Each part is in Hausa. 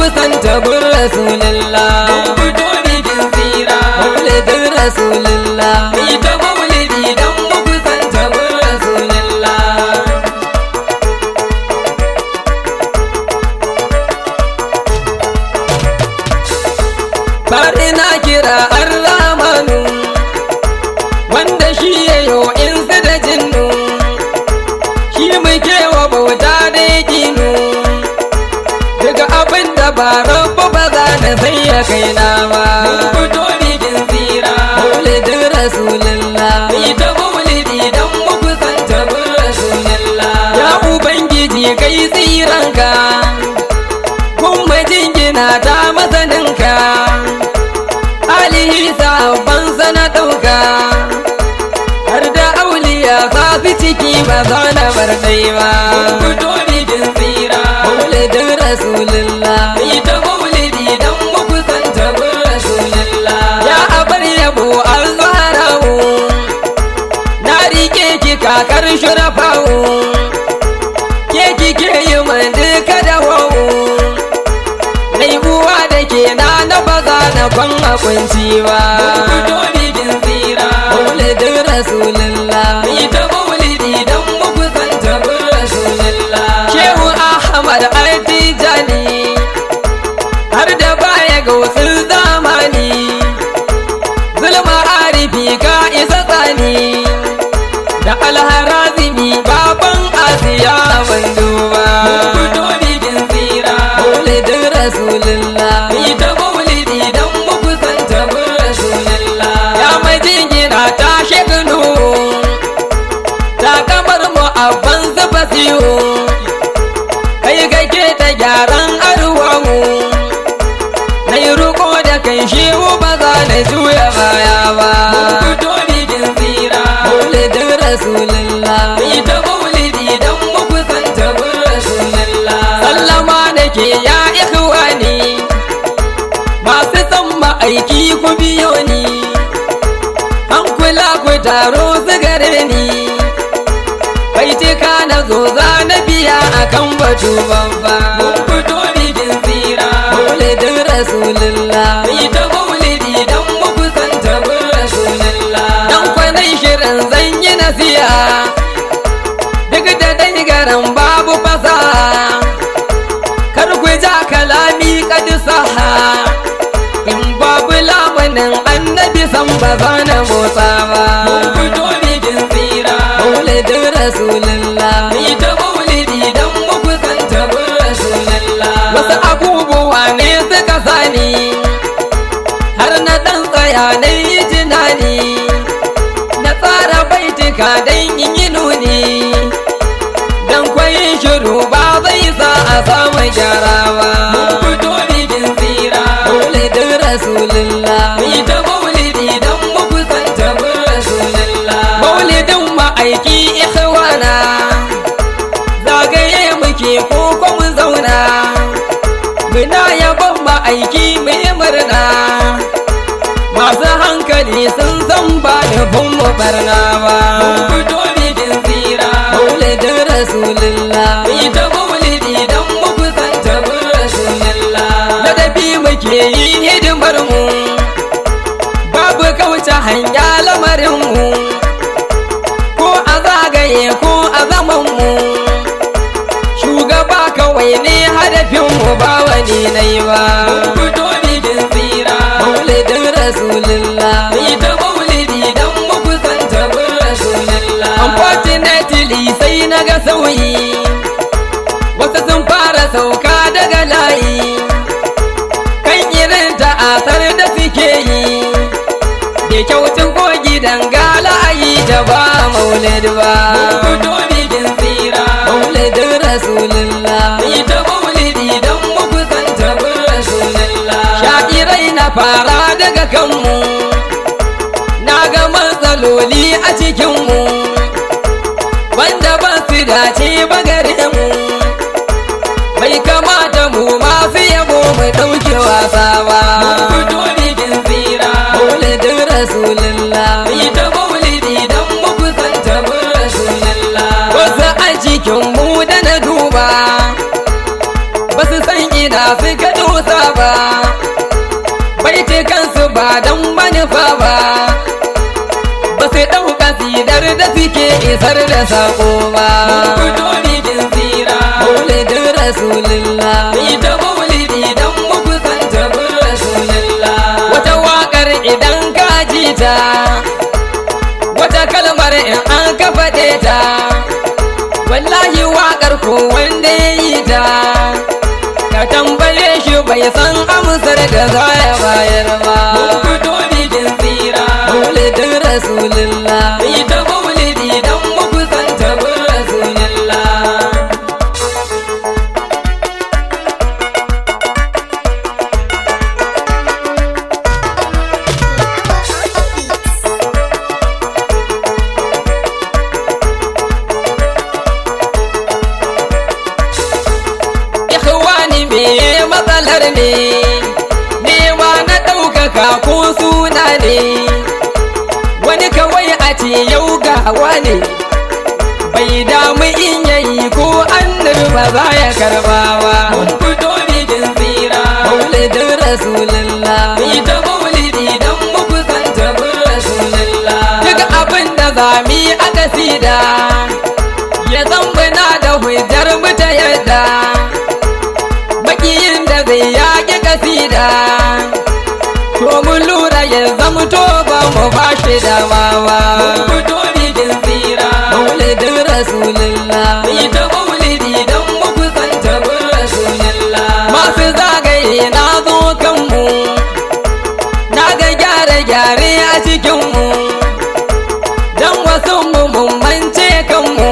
kusanta gun rasulullah. Mun fito bikin tsira. Maulidin rasulullah. Mai ta maulidi dan mu kusanta gun rasulullah. Bari na kira Ar-Rahmanu wanda shi yayo insu da jinnu, shi muke wa bauta da yakinu. Daga abin da ba rabu ba za na sai ya kai na ba. Mun fito bikin tsira. Maulidin rasulullah. Mai ta maulidi dan mu kusanta gun rasulullah. Ya Ubangiji kai tsiranka, kuma jingina ta masaninka. Alihi sabban sana ɗauka, har da auliya sa su ciki ba za na bar ɗai ba. Mun fito bikin tsira. Maulidin rasulullah. Mai ta maulidi dan mu kusanta gun rasulullah. Ya abar yabo an zarawo, na rike ki kakar shurafawo, ke kike yi man duka da wawo. Nai uwa da ke na ba za na kwan akwanci ba. Mun fito bikin tsira. Maulidin rasulullah. Mai ta maulidi dan mu kusanta gun rasulullah. Shehu Ahmad Al-Tijani, har da baya ga wasu zamani, zulma arifi ka isa tsani, da Alharazimi baban Asiya ban duba. Mun fito bikin tsira. Maulidin rasulullah. Mai ta maulidi dan mu kusanta gun rasulullah. Ya mai jingina ta shekunu, ta kamar mu abban zuba siyo, kai kake ta gyaran arwamu, na yi ruko da kai shehu ba za na juya baya ba. Mun fito bikin tsira. Maulidin rasulullah. Mai ta maulidi dan mu kusanta gun rasulullah. Sallama nake ya ikhwani, masu son ma'aiki ku biyo ni, an kula ku taro su gare ni, baitika na zo za na biya akan batu babba. Mun fito bikin tsira. Maulidin rasulullah. Mai ta maulidi dan mu kusanta gun rasulullah. Dan kwanan shirin zan yi nasiha, duk da dai garan babu fasaha, kar ku ja kalami kad saha, in babu lamunin annabi san ba za na motsa ba. Mun fito bikin tsira. Maulidin rasulullah. Mai ta maulidi dan mu kusanta gun rasulullah. Wasu abubuwa ne suka sani, har na ɗan tsaya na yi tunani, na tsara baitika don in yi nuni, don kwayin shiru ba zai sa a samu gyara ba. Mun fito bikin tsira. Maulidin rasulullah. Mai ta maulidi dan mu kusanta gun rasulullah. Maulidin ma'aiki ikhwana, zagaye muke ko mu zauna, muna yabon ma'aiki mu yi murna, masu hankali sun san ba nufin mu barna ba. Mun fito bikin tsira. Maulidin rasulullah. Mai ta maulidi dan mu kusanta gun rasulullah. Ladabi muke yi hidimar mu, babu kauce hanya lamarin mu, ko a zagaye ko a zaman mu, shugaba kawai ne hadafin mu ba wani nai ba. Mun fito bikin tsira. Maulidin rasulullah. Mai ta maulidi dan mu kusanta gun rasulullah. Unfortunately sai na ga sauyi, wasu sun fara sauka daga layi, kan irin ta'asar da suke yi, da kyautin ko gidan gala a yi ta ba maulid ba. Mun fito bikin tsira. Maulidin rasulullah. Mai ta maulidi dan mu kusanta gun rasulullah. Sha'irai na fara daga kanmu, na ga matsaloli a cikinmu, wanda ba su dace ba gare mu, bai kamata mu masu yabo mu ɗauke wasa ba. Mun fito bikin tsira. Maulidin rasulullah. Mai ta maulidi dan mu kusanta gun rasulullah. Wasu a cikinmu da na duba, ba su san ina Allah suka dosa ba, baiti kansu ba don manufa ba, ba su ɗau kasidar da suke isar da saƙo ba. fito bigin tsira, Maulidin Rasulullah, ita maulidi don muku santa bin Rasulullah. wata waƙar idan ka ji ta, wata kalmar in an ka faɗe ta, wallahi waƙar ko wanda ya yi ta, ka tambaye shi bai san amsar da za ya bayar ba. fito bigin tsira, Maulidin Rasulullah, ita maulidi don muku santa bin Rasulullah. ikhwani me matsalar ne, nema na ɗaukaka ko suna ne, wani kawai a ce yau gawa ne, bai damu in yayi ko annabi ba za ya karba ba. Mun fito bigin tsira, Maulidin Rasulullah, ita maulidi don muku santa bin Rasulullah. duk abin da zami a kasida, ya zambana da hujjar mu ta yadda, makiyin da zai yaƙi kasida, to mu lura ya zamto ba mu ba shi damawa. Mun fito bigin tsira, Maulidin Rasulullah, ita maulidi don muku santa bin Rasulullah. masu zagaye na zo kanmu, na ga gyare-gyare a cikinmu, don wasu mu mummance kanmu,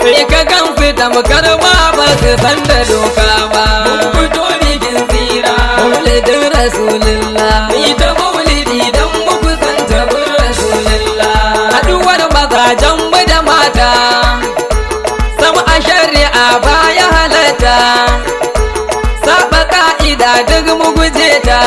sai ka gamsu tamkar ba su san da doka ba. Mun fito bigin tsira, Maulidin Rasulullah, ita maulidi don muku santa bin Rasulullah. haɗuwar mazajen mu da mata, sam a shari'a baya halatta, saba ka'ida duk mu guje ta,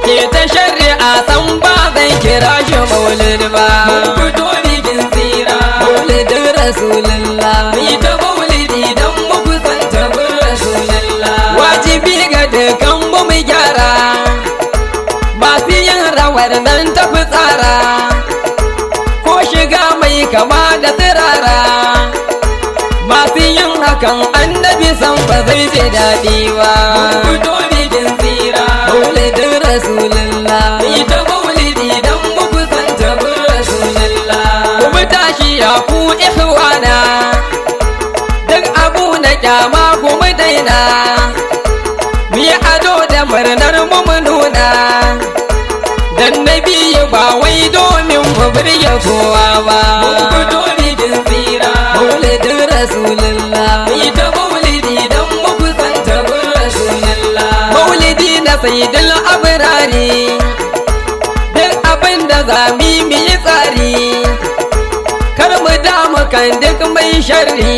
ke ta shari'a san ba zan kira shi maulid ba. Mun fito bigin tsira, Maulidin Rasulullah, ita maulidi don muku santa bin Rasulullah. wajibi ga dukan mu mu gyara, masu yin rawar nan ta fitsara, ko shiga mai kama da tsirara, masu yin hakan annabi san ba zai ji daɗi ba. Mun fito bigin tsira, Maulidin Rasulullah, ita maulidi don muku santa bin Rasulullah. kuma tashi ya ku ikhwana, duk abu na kyama kuma daina, mu yi ado da murnar mu mu nuna, dan nabi ba wai domin mu birge kowa ba. Mun fito bigin tsira, Maulidin Rasulullah, ita maulidi don muku santa bin Rasulullah. maulidi na sayyidul abrari, duk abin da za mu yi tsari, kar mu damu kan duk mai sharri,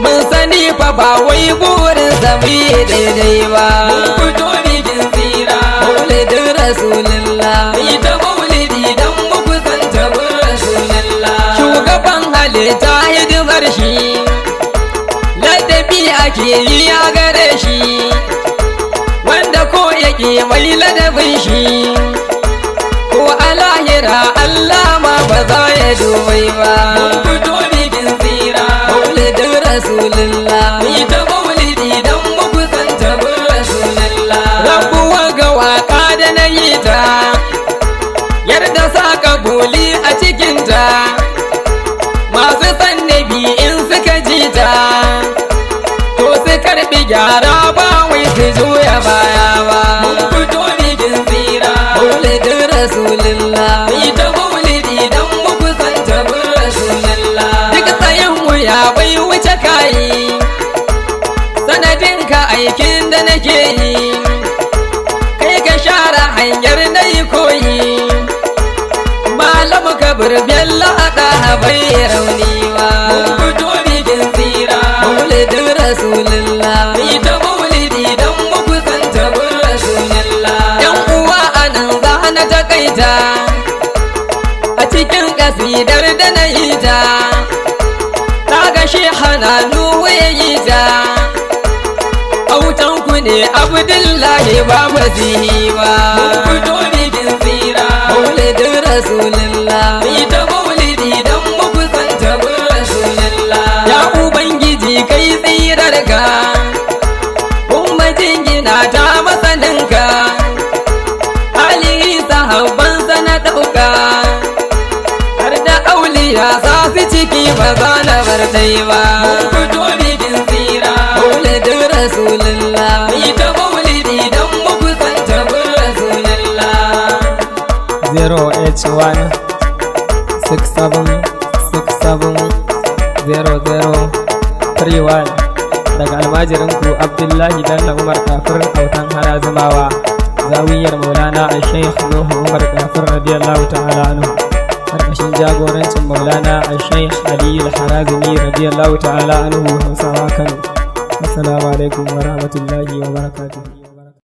mun sani fa ba wai burin mu yi daidai ba. Mun fito bigin tsira, Maulidin Rasulullah, ita maulidi don muku santa bin Rasulullah. shugaban halitta hidimar shi, ladabi ake yi a gare shi, wanda ko yake mai ladabin shi, ko a lahira Allah ma ba za ya dubai ba. Mun fito bigin tsira, Maulidin Rasulullah, ita maulidi don muku santa bin Rasulullah. rabuwa ga waka da na yi ta, yarda saka buli a cikinta, masu san nabi in suka ji ta, to su karbi gyara ba wai su juya baya ba. Mun fito bigin tsira, Maulidin Rasulullah, ita maulidi don muku santa bin Rasulullah. duk tsayin wuya bai wuce kayi, sanadin ka aikin da nake yi, kai ka share hanyar na yi koyi, malam kabir bello a ɗaha bai rauni ba. Mun fito bigin tsira, Maulidin Rasulullah, ita maulidi don muku santa bin Rasulullah. yan uwa anan za na takaita, a cikin kasidar da na yi ta, ta ga shi hana nuwa ya yi ta, ne Abdullahi ba masihi ba. Mun fito bikin tsira. Maulidin Rasulullah. Mai ta maulidi don muku santa bin Rasulullah. Ya Ubangiji kai tsirar ka, kuma jingina ta masaninka, alihi sahabbansa na ɗauka, har da auliya sa su ciki ba za na bar dai ba. Mun fito bikin tsira. Maulidin Rasulullah. Mai ta maulidi don muku santa bin Rasulullah. 081 67670031 daga almajirinku Abdullahi Bello Umar Kafir autan Harazimawa, zawiyar Maulana Al-Sheikh Nuhu Umar Kafir radiyallahu ta'ala anhu, karkashin jagorancin Maulana Al-Sheikh Aliyu Al-Harazimi radiyallahu ta'ala anhu, Hausawa Kano. Assalamu alaikum wa rahmatullahi wa barakatuh.